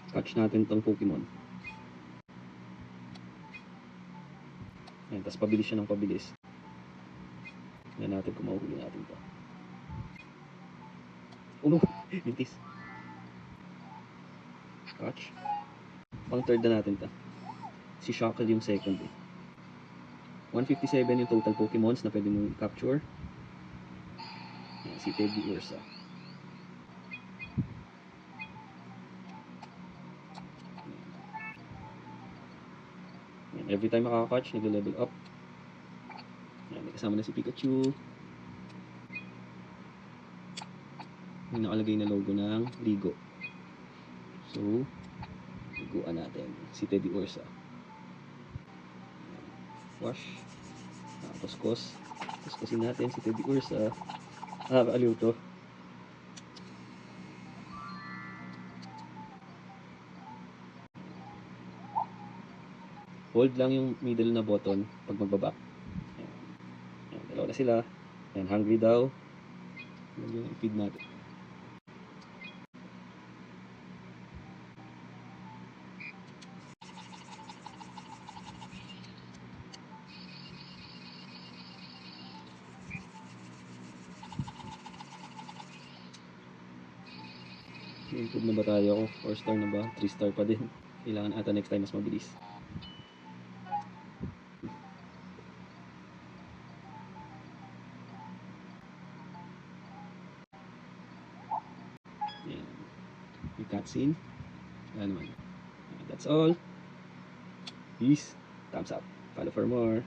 Catch natin tong Pokemon. Ayan, tapos pabilis siya ng pabilis. Tignan natin kung mahuhuli natin to. Oh no! Lintis. Catch. Pang third na natin to. Si Shackle yung second eh. 157 yung total Pokemons na pwede mong capture. Ayan, si Teddy Ursa. Ayan, every time makaka-catch, nag-level up. Ayan, may kasama na si Pikachu. May nakalagay na logo ng Ligo. So, liguan natin si Teddy Ursa. Wash. Kuskus. Kuskusin natin si Teddy Ursa. Nakakaaliw to. Hold lang yung middle na button pag magbaba. Ayan, dalawa na sila. Ayan, hungry daw. Ayan yung feed natin. Improve na ba tayo? 4 star na ba? 3 star pa din. Kailangan ata next time mas mabilis. Ayan. May cutscene. Wala naman. That's all. Peace. Thumbs up. Follow for more.